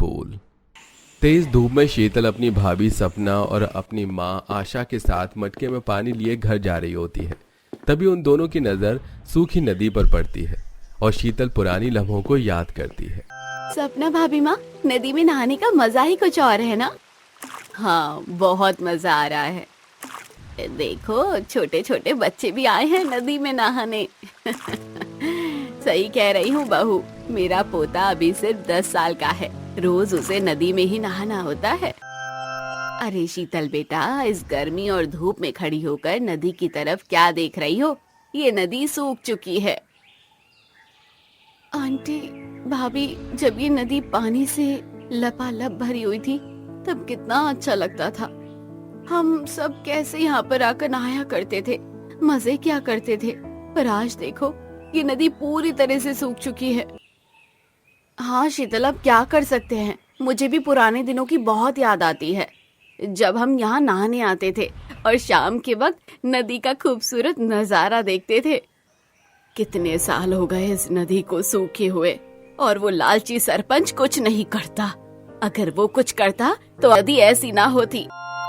Pool. तेज धूप में शीतल अपनी भाभी सपना और अपनी माँ आशा के साथ मटके में पानी लिए घर जा रही होती है। तभी उन दोनों की नजर सूखी नदी पर पड़ती है और शीतल पुरानी लम्हों को याद करती है। सपना भाभी माँ, नदी में नहाने का मजा ही कुछ और है ना। हाँ, बहुत मजा आ रहा है। देखो, छोटे छोटे बच्चे भी आए हैं नदी में नहाने। सही कह रही हूँ बहू, मेरा पोता अभी सिर्फ 10 साल का है। रोज उसे नदी में ही नहाना होता है। अरे शीतल बेटा, इस गर्मी और धूप में खड़ी होकर नदी की तरफ क्या देख रही हो? ये नदी सूख चुकी है। आंटी, भाभी, जब ये नदी पानी से लपालप भरी हुई थी तब कितना अच्छा लगता था। हम सब कैसे यहाँ पर आकर नहाया करते थे, मजे क्या करते थे। पर आज देखो, ये नदी पूरी तरह से सूख चुकी है। हाँ शीतल, अब क्या कर सकते हैं। मुझे भी पुराने दिनों की बहुत याद आती है, जब हम यहाँ नहाने आते थे और शाम के वक्त नदी का खूबसूरत नजारा देखते थे। कितने साल हो गए इस नदी को सूखे हुए, और वो लालची सरपंच कुछ नहीं करता। अगर वो कुछ करता तो नदी ऐसी ना होती।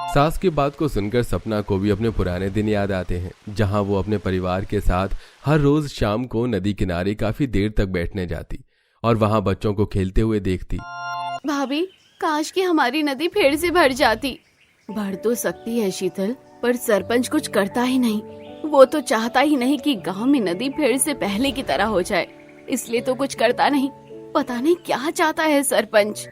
सास की बात को सुनकर सपना को भी अपने पुराने दिन याद आते हैं, जहां वो अपने परिवार के साथ हर रोज शाम को नदी किनारे काफी देर तक बैठने जाती और वहां बच्चों को खेलते हुए देखती। भाभी, काश कि हमारी नदी फिर से भर जाती। भर तो सकती है शीतल, पर सरपंच कुछ करता ही नहीं। वो तो चाहता ही नहीं कि गांव में नदी फिर से पहले की तरह हो जाए, इसलिए तो कुछ करता नहीं। पता नहीं क्या चाहता है सरपंच।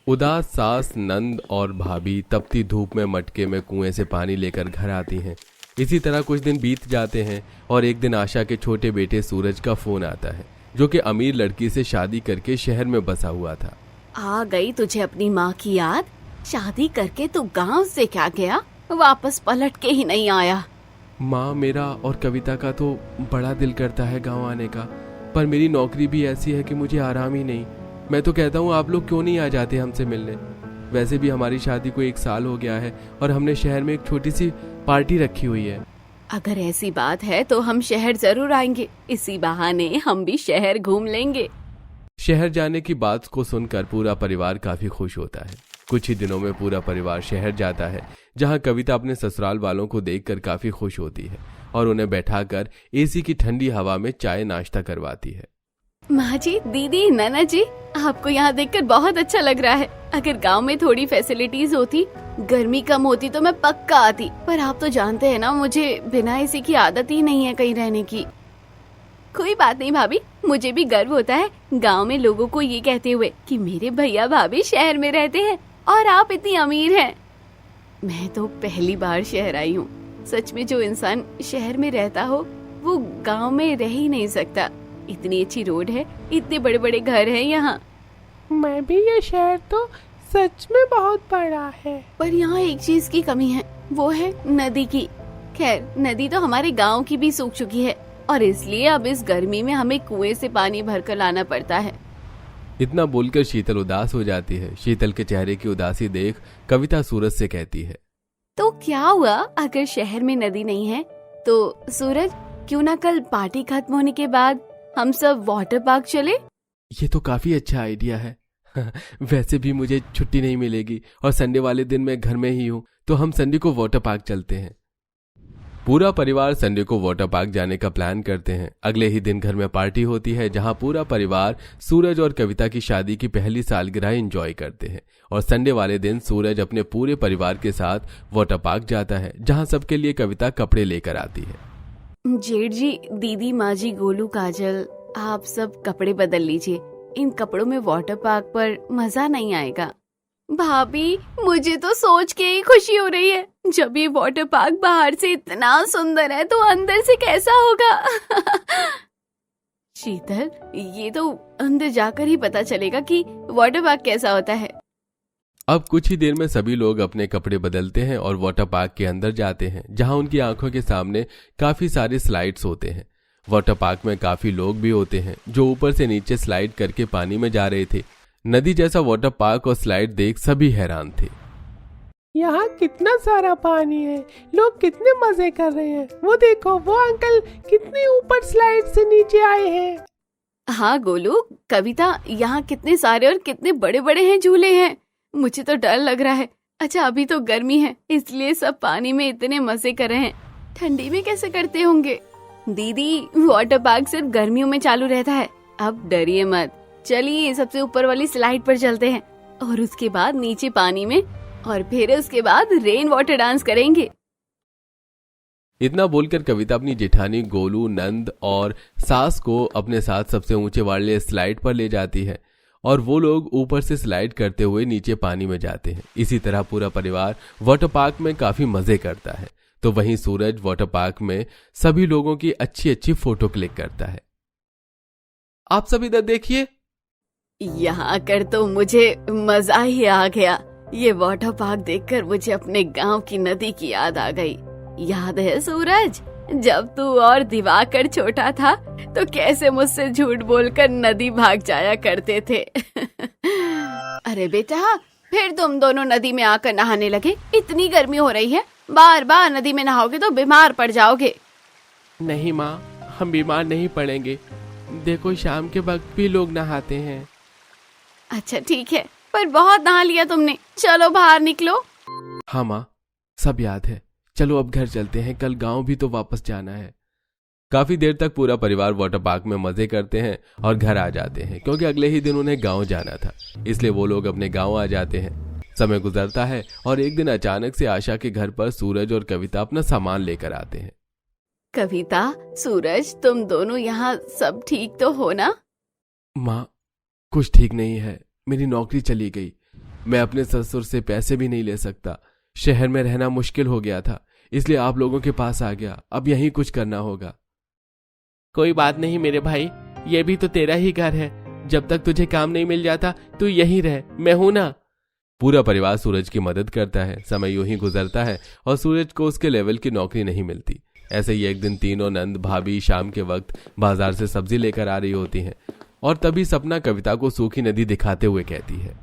उदास सास, नंद और भाभी तपती धूप में मटके में कुएं से पानी लेकर घर आती हैं। इसी तरह कुछ दिन बीत जाते हैं और एक दिन आशा के छोटे बेटे सूरज का फोन आता है, जो कि अमीर लड़की से शादी करके शहर में बसा हुआ था। आ गई तुझे अपनी माँ की याद? शादी करके तू गांव से क्या गया, वापस पलट के ही नहीं आया। माँ, मेरा और कविता का तो बड़ा दिल करता है गांव आने का, पर मेरी नौकरी भी ऐसी है कि मुझे आराम ही नहीं। मैं तो कहता हूँ आप लोग क्यों नहीं आ जाते हमसे मिलने। वैसे भी हमारी शादी को 1 साल हो गया है और हमने शहर में एक छोटी सी पार्टी रखी हुई है। अगर ऐसी बात है तो हम शहर जरूर आएंगे। इसी बहाने हम भी शहर घूम लेंगे। शहर जाने की बात को सुनकर पूरा परिवार काफी खुश होता है। कुछ ही दिनों में पूरा परिवार शहर जाता है, जहां कविता अपने ससुराल वालों को देखकर काफी खुश होती है और उन्हें बैठाकर एसी की ठंडी हवा में चाय नाश्ता करवाती है। माँ जी, दीदी, नाना जी, आपको यहाँ देखकर बहुत अच्छा लग रहा है। अगर गांव में थोड़ी फैसिलिटीज होती, गर्मी कम होती तो मैं पक्का आती। पर आप तो जानते हैं ना, मुझे बिना एसी की आदत ही नहीं है कहीं रहने की। कोई बात नहीं भाभी, मुझे भी गर्व होता है गांव में लोगों को ये कहते हुए कि मेरे भैया भाभी शहर में रहते हैं और आप इतनी अमीर हैं। मैं तो पहली बार शहर आई हूँ। सच में जो इंसान शहर में रहता हो वो गांव में रह ही नहीं सकता। इतनी अच्छी रोड है, इतने बड़े बड़े घर हैं यहाँ। मैं भी, ये शहर तो सच में बहुत बड़ा है। पर यहाँ एक चीज की कमी है, वो है नदी की। खैर, नदी तो हमारे गांव की भी सूख चुकी है और इसलिए अब इस गर्मी में हमें कुएं से पानी भरकर लाना पड़ता है। इतना बोलकर शीतल उदास हो जाती है। शीतल के चेहरे की उदासी देख कविता सूरज से कहती है, तो क्या हुआ अगर शहर में नदी नहीं है तो? सूरज, क्यों ना कल पार्टी खत्म होने के बाद हम सब वाटर पार्क चले? ये तो काफी अच्छा आइडिया है। वैसे भी मुझे छुट्टी नहीं मिलेगी और संडे वाले दिन मैं घर में ही हूँ, तो हम संडे को वाटर पार्क चलते हैं। पूरा परिवार संडे को वाटर पार्क जाने का प्लान करते हैं। अगले ही दिन घर में पार्टी होती है, जहां पूरा परिवार सूरज और कविता की शादी की पहली सालगिरह एंजॉय करते हैं। और संडे वाले दिन सूरज अपने पूरे परिवार के साथ वाटर पार्क जाता है, जहां सबके लिए कविता कपड़े लेकर आती है। जेठ जी, दीदी, माँ जी, गोलू, काजल, आप सब कपड़े बदल लीजिए। इन कपड़ों में वाटर पार्क पर मजा नहीं आएगा। भाभी, मुझे तो सोच के ही खुशी हो रही है। जब ये वाटर पार्क बाहर से इतना सुंदर है तो अंदर से कैसा होगा? शीतल, ये तो अंदर जाकर ही पता चलेगा कि वाटर पार्क कैसा होता है। अब कुछ ही देर में सभी लोग अपने कपड़े बदलते हैं और वाटर पार्क के अंदर जाते हैं, जहां उनकी आंखों के सामने काफी सारे स्लाइड्स होते हैं। वाटर पार्क में काफी लोग भी होते हैं जो ऊपर से नीचे स्लाइड करके पानी में जा रहे थे। नदी जैसा वाटर पार्क और स्लाइड देख सभी हैरान थे। यहाँ कितना सारा पानी है, लोग कितने मजे कर रहे हैं। वो देखो, वो अंकल कितने ऊपर स्लाइड से नीचे आए हैं। हाँ गोलू, कविता, यहाँ कितने सारे और कितने बड़े बड़े हैं झूले हैं। मुझे तो डर लग रहा है। अच्छा, अभी तो गर्मी है इसलिए सब पानी में इतने मजे कर रहे हैं, ठंडी में कैसे करते होंगे। दीदी, वाटर पार्क सिर्फ गर्मियों में चालू रहता है, अब डरिए मत। चलिए सबसे ऊपर वाली स्लाइड पर चलते हैं और उसके बाद नीचे पानी में, और फिर उसके बाद रेन वाटर डांस करेंगे। इतना बोलकर कविता अपनी जेठानी गोलू, नंद और सास को अपने साथ सबसे ऊंचे वाले स्लाइड पर ले जाती है और वो लोग ऊपर से स्लाइड करते हुए नीचे पानी में जाते हैं। इसी तरह पूरा परिवार वाटर पार्क में काफी मजे करता है। तो वहीं सूरज वाटर पार्क में सभी लोगों की अच्छी अच्छी फोटो क्लिक करता है। आप सब इधर देखिए। यहाँ आकर तो मुझे मजा ही आ गया। ये वाटर पार्क देखकर मुझे अपने गांव की नदी की याद आ गई। याद है सूरज, जब तू और दिवाकर छोटा था तो कैसे मुझसे झूठ बोलकर नदी भाग जाया करते थे। अरे बेटा, फिर तुम दोनों नदी में आकर नहाने लगे। इतनी गर्मी हो रही है, बार बार नदी में नहाओगे तो बीमार पड़ जाओगे। नहीं माँ, हम बीमार नहीं पड़ेंगे। देखो शाम के वक्त भी लोग नहाते हैं। अच्छा ठीक है, पर बहुत नहा लिया तुमने, चलो बाहर निकलो। हाँ माँ, सब याद है। चलो अब घर चलते हैं, कल गांव भी तो वापस जाना है। काफी देर तक पूरा परिवार वाटर पार्क में मजे करते हैं और घर आ जाते हैं, क्योंकि अगले ही दिन उन्हें गांव जाना था, इसलिए वो लोग अपने गांव आ जाते हैं। समय गुजरता है और एक दिन अचानक से आशा के घर पर सूरज और कविता अपना सामान लेकर आते हैं। कविता, सूरज, तुम दोनों यहाँ सब ठीक तो हो ना? माँ, कुछ ठीक नहीं है। मेरी नौकरी चली गई। मैं अपने ससुर से पैसे भी नहीं ले सकता। शहर में रहना मुश्किल हो गया था, इसलिए आप लोगों के पास आ गया। अब यहीं कुछ करना होगा। कोई बात नहीं मेरे भाई, ये भी तो तेरा ही घर है। जब तक तुझे काम नहीं मिल जाता तू यहीं रह, मैं हूं ना। पूरा परिवार सूरज की मदद करता है। समय यूं ही गुजरता है और सूरज को उसके लेवल की नौकरी नहीं मिलती। ऐसे ही एक दिन तीनों नंद भाभी शाम के वक्त बाजार से सब्जी लेकर आ रही होती हैं और तभी सपना कविता को सूखी नदी दिखाते हुए कहती है,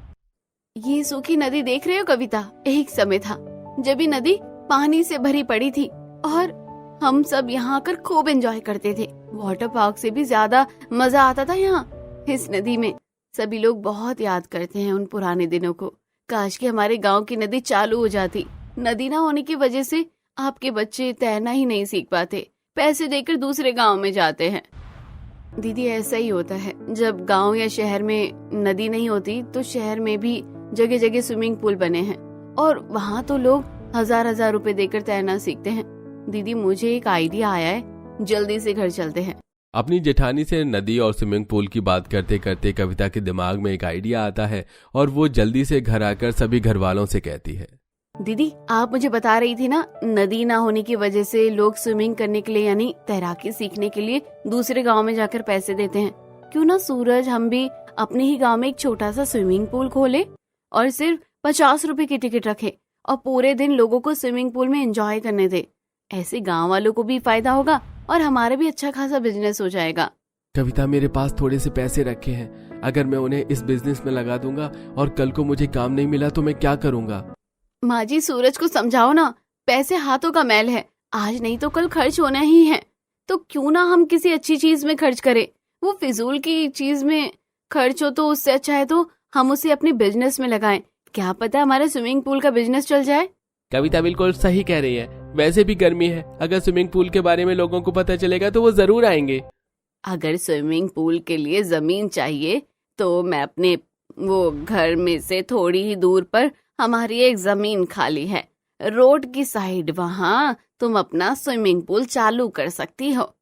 ये सूखी नदी देख रहे हो कविता, एक समय था जब ये नदी पानी से भरी पड़ी थी और हम सब यहाँ आकर खूब एंजॉय करते थे। वाटर पार्क से भी ज्यादा मजा आता था यहाँ। इस नदी में सभी लोग बहुत याद करते हैं उन पुराने दिनों को। काश कि हमारे गांव की नदी चालू हो जाती। नदी ना होने की वजह से आपके बच्चे तैरना ही नहीं सीख पाते, पैसे देकर दूसरे गांव में जाते हैं। दीदी, ऐसा ही होता है, जब गांव या शहर में नदी नहीं होती तो शहर में भी जगह जगह स्विमिंग पूल बने हैं और वहाँ तो लोग हजार हजार रुपए देकर तैरना सीखते हैं। दीदी, मुझे एक आइडिया आया है, जल्दी से घर चलते हैं। अपनी जेठानी से नदी और स्विमिंग पूल की बात करते करते कविता के दिमाग में एक आइडिया आता है और वो जल्दी से घर आकर सभी घर वालों से कहती है, दीदी, आप मुझे बता रही थी ना, नदी ना होने की वजह से लोग स्विमिंग करने के लिए यानी तैराकी सीखने के लिए दूसरे गांव में जाकर पैसे देते हैं। क्यों ना सूरज, हम भी अपने ही गांव में एक छोटा सा स्विमिंग पूल खोले और सिर्फ 50 रुपए की टिकट रखे और पूरे दिन लोगों को स्विमिंग पूल में एंजॉय करने दे। ऐसे गांव वालों को भी फायदा होगा और हमारा भी अच्छा खासा बिजनेस हो जाएगा। कविता, मेरे पास थोड़े से पैसे रखे हैं। अगर मैं उन्हें इस बिजनेस में लगा दूंगा और कल को मुझे काम नहीं मिला तो मैं क्या करूंगा? माँ जी, सूरज को समझाओ ना, पैसे हाथों का मैल है, आज नहीं तो कल खर्च होना ही है। तो क्यों ना हम किसी अच्छी चीज में खर्च करें। वो फिजूल की चीज में खर्च हो तो उससे अच्छा है तो हम उसे अपने बिजनेस में लगाएं। क्या पता हमारा स्विमिंग पूल का बिजनेस चल जाए। कविता बिल्कुल सही कह रही है। वैसे भी गर्मी है, अगर स्विमिंग पूल के बारे में लोगों को पता चलेगा तो वो जरूर आएंगे। अगर स्विमिंग पूल के लिए जमीन चाहिए तो मैं अपने वो घर में से थोड़ी ही दूर पर हमारी एक जमीन खाली है, रोड की साइड, वहाँ तुम अपना स्विमिंग पूल चालू कर सकती हो।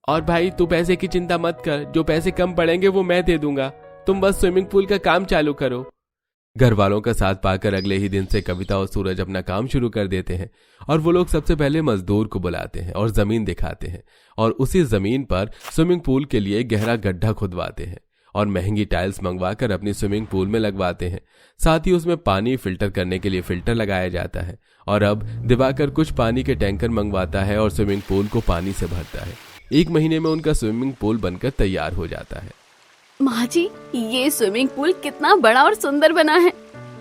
और भाई, तू पैसे की चिंता मत कर, जो पैसे कम पड़ेंगे वो मैं दे दूंगा। तुम बस स्विमिंग पूल का काम चालू करो। घर वालों का साथ पाकर अगले ही दिन से कविता और सूरज अपना काम शुरू कर देते हैं और वो लोग सबसे पहले मजदूर को बुलाते हैं और जमीन दिखाते हैं और उसी जमीन पर स्विमिंग पूल के लिए गहरा गड्ढा खुदवाते हैं और महंगी टाइल्स मंगवाकर अपनी स्विमिंग पूल में लगवाते हैं। साथ ही उसमें पानी फिल्टर करने के लिए फिल्टर लगाया जाता है और अब दिवाकर कुछ पानी के टैंकर मंगवाता है और स्विमिंग पूल को पानी से भरता है। 1 महीने में उनका स्विमिंग पूल बनकर तैयार हो जाता है। माँ जी, ये स्विमिंग पूल कितना बड़ा और सुंदर बना है।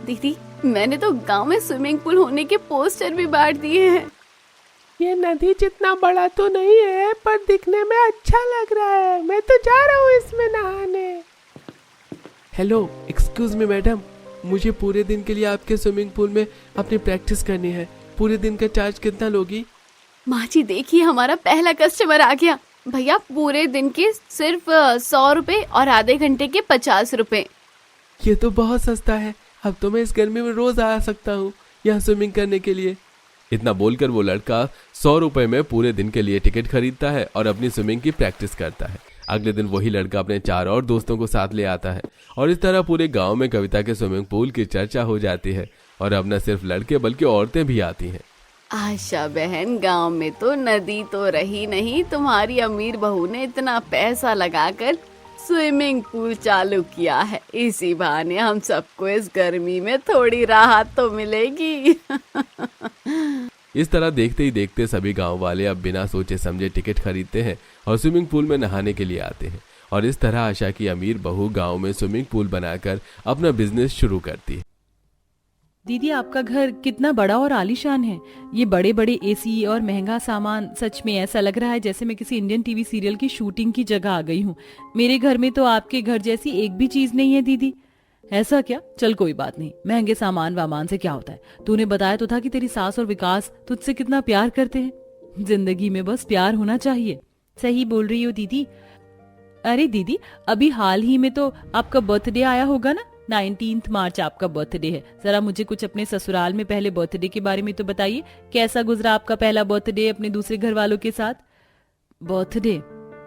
दीदी, मैंने तो गांव में स्विमिंग पूल होने के पोस्टर भी बांट दिए हैं। ये नदी जितना बड़ा तो नहीं है, पर दिखने में अच्छा लग रहा है। मैं तो जा रहा हूँ इसमें नहाने। हेलो, एक्सक्यूज मी मैडम, मुझे पूरे दिन के लिए आपके स्विमिंग पूल में अपनी प्रैक्टिस करनी है। पूरे दिन का चार्ज कितना लोगी? माँ जी देखिए, हमारा पहला कस्टमर आ गया। भैया पूरे दिन के सिर्फ 100 रुपए और आधे घंटे के 50 रुपए। ये तो बहुत सस्ता है। अब तो मैं इस गर्मी में रोज आ सकता हूँ यहाँ स्विमिंग करने के लिए। इतना बोलकर वो लड़का 100 रुपए में पूरे दिन के लिए टिकट खरीदता है और अपनी स्विमिंग की प्रैक्टिस करता है। अगले दिन वही लड़का अपने 4 और दोस्तों को साथ ले आता है और इस तरह पूरे गांव में कविता के स्विमिंग पूल की चर्चा हो जाती है। और अब न सिर्फ लड़के बल्कि औरतें भी आती हैं। आशा बहन, गांव में तो नदी तो रही नहीं, तुम्हारी अमीर बहू ने इतना पैसा लगाकर स्विमिंग पूल चालू किया है। इसी बहाने हम सबको इस गर्मी में थोड़ी राहत तो मिलेगी। इस तरह देखते ही देखते सभी गांव वाले अब बिना सोचे समझे टिकट खरीदते हैं और स्विमिंग पूल में नहाने के लिए आते हैं। और इस तरह आशा की अमीर बहू गांव में स्विमिंग पूल बनाकर अपना बिजनेस शुरू करती है। दीदी, आपका घर कितना बड़ा और आलीशान है। ये बड़े बड़े एसी और महंगा सामान, सच में ऐसा लग रहा है जैसे मैं किसी इंडियन टीवी सीरियल की शूटिंग की जगह आ गई हूँ। मेरे घर में तो आपके घर जैसी एक भी चीज नहीं है दीदी। ऐसा क्या? चल कोई बात नहीं, महंगे सामान वामान से क्या होता है। तूने बताया तो था कि तेरी सास और विकास तुझसे कितना प्यार करते हैं। जिंदगी में बस प्यार होना चाहिए। सही बोल रही हो दीदी। अरे दीदी, अभी हाल ही में तो आपका बर्थडे आया होगा ना? 19 मार्च आपका बर्थडे है। जरा मुझे कुछ अपने ससुराल में पहले बर्थडे के बारे में तो बताइए। कैसा गुजरा आपका पहला बर्थडे अपने दूसरे घर वालों के साथ? बर्थडे?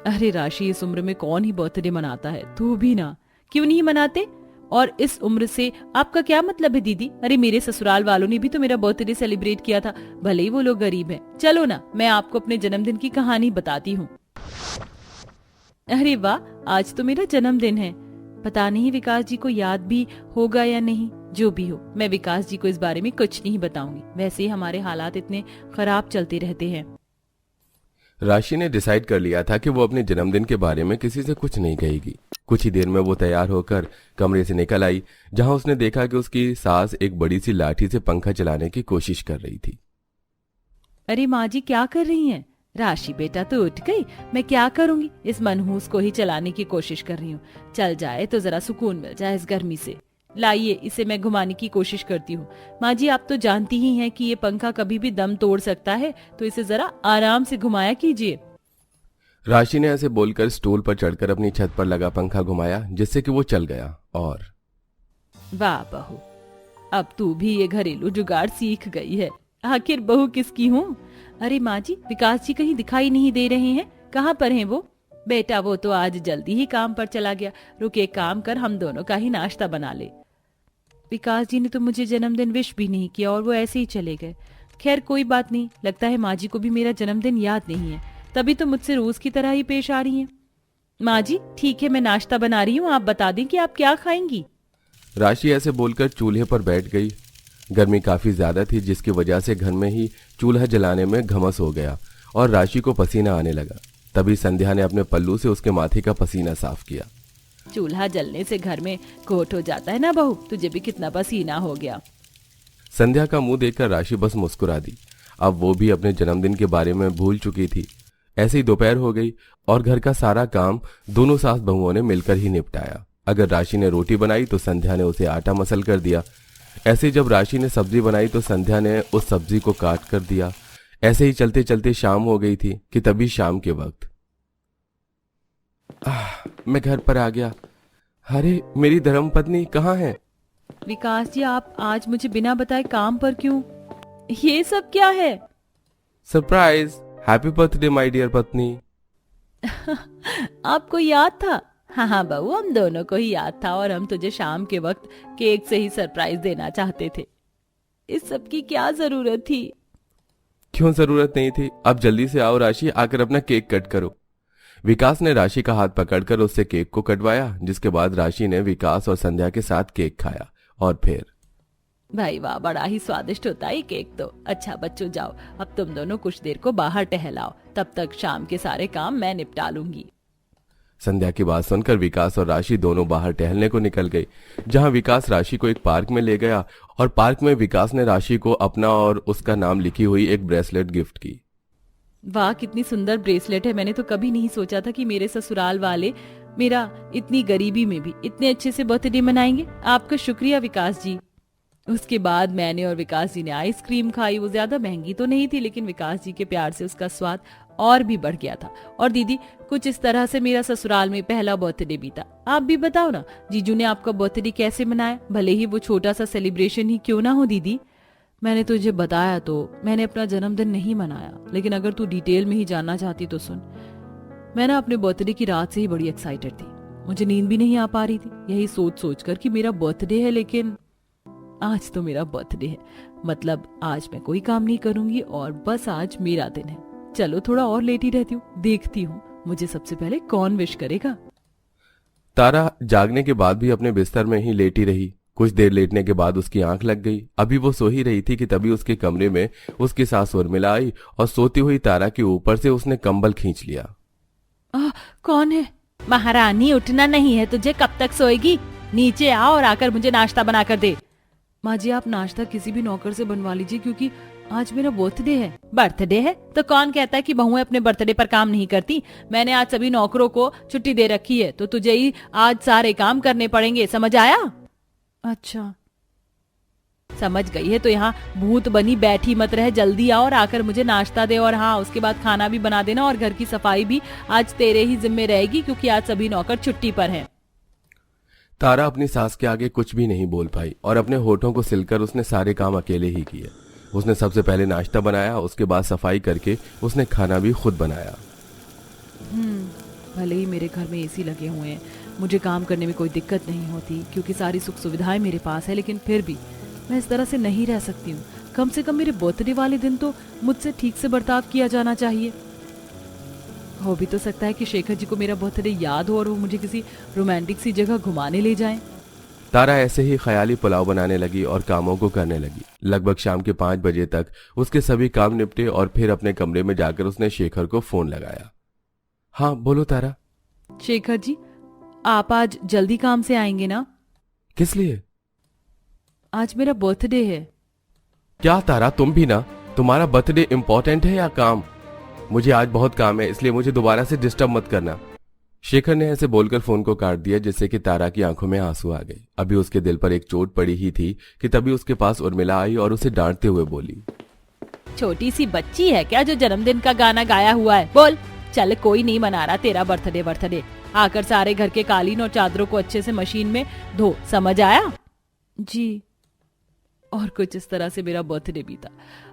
अरे राशि, इस उम्र में कौन ही बर्थडे मनाता है। तू भी ना। क्यों नहीं मनाते? और इस उम्र से आपका क्या मतलब है दीदी? अरे मेरे ससुराल वालों ने भी तो मेरा बर्थडे सेलिब्रेट किया था, भले ही वो लोग गरीब हैं। चलो ना, मैं आपको अपने जन्मदिन की कहानी बताती हूँ। अरे वाह, आज तो मेरा जन्मदिन है। पता नहीं विकास जी को याद भी होगा या नहीं। जो भी हो, मैं विकास जी को इस बारे में कुछ नहीं बताऊंगी। वैसे ही हमारे हालात इतने खराब चलते रहते हैं। राशि ने डिसाइड कर लिया था कि वो अपने जन्मदिन के बारे में किसी से कुछ नहीं कहेगी। कुछ ही देर में वो तैयार होकर कमरे से निकल आई, जहां उसने देखा कि उसकी सास एक बड़ी सी लाठी से पंखा चलाने की कोशिश कर रही थी। अरे माँ जी, क्या कर रही हैं? राशि बेटा तो उठ गई, मैं क्या करूंगी? इस मनहूस को ही चलाने की कोशिश कर रही हूँ। चल जाए तो जरा सुकून मिल जाए इस गर्मी से। लाइए, इसे मैं घुमाने की कोशिश करती हूँ। माँ जी, आप तो जानती ही हैं कि ये पंखा कभी भी दम तोड़ सकता है, तो इसे जरा आराम से घुमाया कीजिए। राशि ने ऐसे बोलकर स्टूल पर चढ़कर अपनी छत पर लगा पंखा घुमाया, जिससे कि वो चल गया। और वाह बहू, अब तू भी ये घरेलू जुगाड़ सीख गई है। आखिर बहू किसकी हूँ? अरे माँ जी, विकास जी कहीं दिखाई नहीं दे रहे हैं। कहाँ पर हैं वो? बेटा वो तो आज जल्दी ही काम पर चला गया। रुक, एक काम कर, हम दोनों का ही नाश्ता बना ले। विकास जी ने तो मुझे जन्मदिन विश भी नहीं किया और वो ऐसे ही चले गए। खैर कोई बात नहीं, लगता है माँ जी को भी मेरा जन्मदिन याद नहीं है, तभी तो मुझसे रोज की तरह ही पेश आ रही हैं। माँ जी ठीक है, मैं नाश्ता बना रही हूँ, आप बता दें कि आप क्या खाएंगी। राशि ऐसे बोलकर चूल्हे पर बैठ गई। गर्मी काफी ज्यादा थी, जिसकी वजह से घर में ही चूल्हा जलाने में घमस हो गया और राशि को पसीना आने लगा। तभी संध्या ने अपने पल्लू से उसके माथे का पसीना साफ किया। चूल्हा जलने से घर में कोट हो जाता है ना बहू, तुझे भी कितना पसीना हो गया। संध्या का मुंह देखकर राशि बस मुस्कुरा दी। अब वो भी अपने जन्मदिन के बारे में भूल चुकी थी। ऐसे ही दोपहर हो गई और घर का सारा काम दोनों सास बहुओं ने मिलकर ही निपटाया। अगर राशि ने रोटी बनाई तो संध्या ने उसे आटा मसल कर दिया। ऐसे जब राशि ने सब्जी बनाई तो संध्या ने उस सब्जी को काट कर दिया। ऐसे ही चलते चलते शाम हो गई थी कि तभी शाम के वक्त मैं घर पर आ गया। अरे मेरी धर्मपत्नी कहाँ है? विकास जी, आप आज मुझे बिना बताए काम पर क्यों? ये सब क्या है? Surprise, happy birthday my dear पत्नी। आपको याद था? हाँ हाँ बहू, हम दोनों को ही याद था और हम तुझे शाम के वक्त केक से ही सरप्राइज देना चाहते थे। इस सब की क्या जरूरत थी? क्यों जरूरत नहीं थी? अब जल्दी से आओ राशि, आकर अपना केक कट करो। विकास ने राशि का हाथ पकड़कर उससे केक को कटवाया, जिसके बाद राशि ने विकास और संध्या के साथ केक खाया और फिर भाई वाह, बड़ा ही स्वादिष्ट होता है केक तो। अच्छा बच्चों जाओ, अब तुम दोनों कुछ देर को बाहर टहलाओ, तब तक शाम के सारे काम मैं निपटा लूंगी। संध्या की बात सुनकर विकास और राशि दोनों बाहर टहलने को निकल गई, जहां विकास राशि को एक पार्क में ले गया और पार्क में विकास ने राशि को अपना और उसका नाम लिखी हुई एक ब्रेसलेट गिफ्ट की। वाह, कितनी सुंदर ब्रेसलेट है। मैंने तो कभी नहीं सोचा था कि मेरे ससुराल वाले मेरा इतनी गरीबी में भी इतने अच्छे से बर्थडे मनाएंगे। आपका शुक्रिया विकास जी। उसके बाद मैंने और विकास जी ने आइसक्रीम खाई। वो ज्यादा महंगी तो नहीं थी, लेकिन विकास जी के प्यार से उसका स्वाद और भी बढ़ गया था। और दीदी, कुछ इस तरह से मेरा ससुराल में पहला बर्थडे बीता। आप भी बताओ ना, जीजू ने आपका बर्थडे कैसे मनाया? भले ही वो छोटा सा सेलिब्रेशन ही क्यों ना हो। दीदी, मैंने तुझे बताया तो मैंने अपना जन्मदिन नहीं मनाया, लेकिन अगर तू डिटेल में ही जानना चाहती तो सुन। मैं ना अपने बर्थडे की रात से ही बड़ी एक्साइटेड थी। मुझे नींद भी नहीं आ पा रही थी, यही सोच सोच कर कि मेरा बर्थडे है, लेकिन आज तो मेरा बर्थडे है, मतलब आज मैं कोई काम नहीं करूंगी और बस आज मेरा दिन है। चलो थोड़ा और लेटी रहती हूँ, देखती हूँ मुझे सबसे पहले कौन विश करेगा। तारा जागने के बाद भी अपने बिस्तर में ही लेटी रही। कुछ देर लेटने के बाद उसकी आंख लग गई। अभी वो सो ही रही थी कि तभी उसके कमरे में उसकी सास उर्मिला आई और सोती हुई तारा के ऊपर से उसने कंबल खींच लिया। कौन है? महारानी, उठना नहीं है तुझे? कब तक सोएगी? नीचे आओ और आकर मुझे नाश्ता बना कर दे। माँ जी, आप नाश्ता किसी भी नौकर से बनवा लीजिए, क्योंकि आज मेरा बर्थडे है। बर्थडे है तो कौन कहता है कि बहुएं अपने बर्थडे पर काम नहीं करती? मैंने आज सभी नौकरों को छुट्टी दे रखी है, तो तुझे ही आज सारे काम करने पड़ेंगे, समझ आया? अच्छा, समझ गई है तो यहाँ भूत बनी बैठी मत रह, जल्दी आओ और आकर मुझे नाश्ता दे। और हाँ, उसके बाद खाना भी बना देना, और घर की सफाई भी आज तेरे ही जिम्मे रहेगी, क्योंकि आज सभी नौकर छुट्टी पर हैं। तारा अपनी सास के आगे कुछ भी नहीं बोल पाई और अपने होठों को सिलकर उसने सारे काम अकेले ही किए। उसने सबसे पहले नाश्ता बनाया, उसके बाद सफाई करके उसने खाना भी खुद बनाया। भले ही मेरे घर में एसी लगे हुए हैं, मुझे काम करने में कोई दिक्कत नहीं होती, क्योंकि सारी सुख सुविधाएं मेरे पास है, लेकिन फिर भी मैं इस तरह से नहीं रह सकती हूँ। कम से कम मेरे बर्थडे वाले दिन तो मुझसे ठीक से बर्ताव किया जाना चाहिए। हो भी तो सकता है कि शेखर जी को मेरा बर्थडे याद हो और वो मुझे किसी रोमांटिक सी जगह घुमाने ले जाएं। तारा ऐसे ही ख्याली पुलाव बनाने लगी और कामों को करने लगी। लगभग शाम के 5 बजे तक उसके सभी काम निपटे और फिर अपने कमरे में जाकर उसने शेखर को फोन लगाया। हाँ बोलो तारा। शेखर जी, आप आज जल्दी काम से आएंगे ना? किस लिए? आज मेरा बर्थडे है। क्या तारा, तुम भी ना? तुम्हारा बर्थडे इम्पोर्टेंट है या काम? मुझे आज बहुत काम है, इसलिए मुझे दोबारा से डिस्टर्ब मत करना। शेखर ने ऐसे बोलकर फोन को काट दिया, जिससे कि तारा की आंखों में आंसू आ गए। अभी उसके दिल पर एक चोट पड़ी ही थी कि तभी उसके पास उर्मिला आई और उसे डांटते हुए बोली, छोटी सी बच्ची है क्या जो जन्मदिन का गाना गाया हुआ है? बोल, चल कोई नहीं मना रहा तेरा बर्थडे। आकर सारे घर के कालीन और चादरों को अच्छे से मशीन में धो, समझ आया? जी। और कुछ इस तरह से मेरा बर्थडे बीता।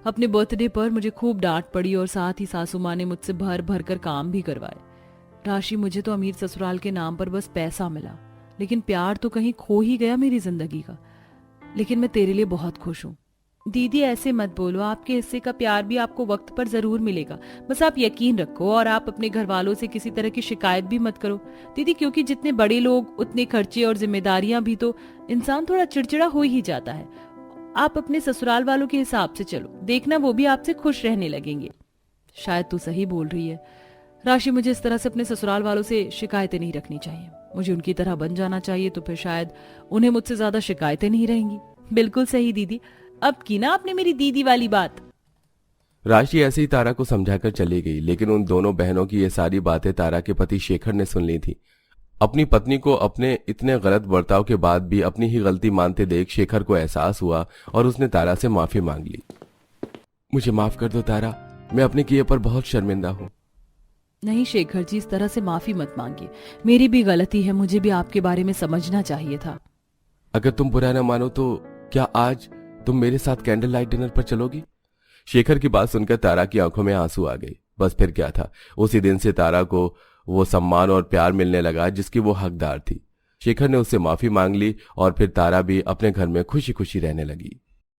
अपने बर्थडे पर मुझे खूब डांट पड़ी और साथ ही सासू माँ ने मुझसे भर भर कर काम भी करवाए। राशि, मुझे तो अमीर ससुराल के नाम पर बस पैसा मिला, लेकिन प्यार तो कहीं खो ही गया मेरी जिंदगी का। लेकिन मैं तेरे लिए बहुत खुश हूँ। दीदी ऐसे मत बोलो, आपके हिस्से का प्यार भी आपको वक्त पर जरूर मिलेगा। बस आप यकीन रखो और आप अपने घर वालों से किसी तरह की शिकायत भी मत करो दीदी, क्योंकि जितने बड़े लोग उतने खर्चे और जिम्मेदारियां भी, तो इंसान थोड़ा चिड़चिड़ा हो ही जाता है। आप अपने ससुराल वालों के हिसाब से चलो, देखना वो भी आपसे खुश रहने लगेंगे। शायद तू सही बोल रही है राशि, मुझे इस तरह से अपने ससुराल वालों से शिकायतें नहीं रखनी चाहिए। मुझे उनकी तरह बन जाना चाहिए, तो फिर शायद उन्हें मुझसे ज्यादा शिकायतें नहीं रहेंगी। बिल्कुल सही दीदी, अब की ना आपने मेरी दीदी वाली बात। राशि ऐसे ही तारा को समझाकर चली गई, लेकिन उन दोनों बहनों की ये सारी बातें तारा के पति शेखर ने सुन ली थी। अपनी पत्नी को अपने इतने गलत बर्ताव के बाद भी अपनी ही गलती मानते देख शेखर को एहसास हुआ और उसने तारा से माफी मांग ली। मुझे माफ कर दो तारा, मैं अपने किए पर बहुत शर्मिंदा हूँ। नहीं शेखर जी, इस तरह से माफी मत मांगिए, मेरी भी गलती है, मुझे भी आपके बारे में समझना चाहिए था। अगर तुम बुरा न मानो तो क्या आज तुम मेरे साथ कैंडल लाइट डिनर पर चलोगी? शेखर की बात सुनकर तारा की आंखों में आंसू आ गई। बस फिर क्या था, उसी दिन से तारा को वो सम्मान और प्यार मिलने लगा जिसकी वो हकदार थी। शेखर ने उससे माफी मांग ली और फिर तारा भी अपने घर में खुशी खुशी रहने लगी।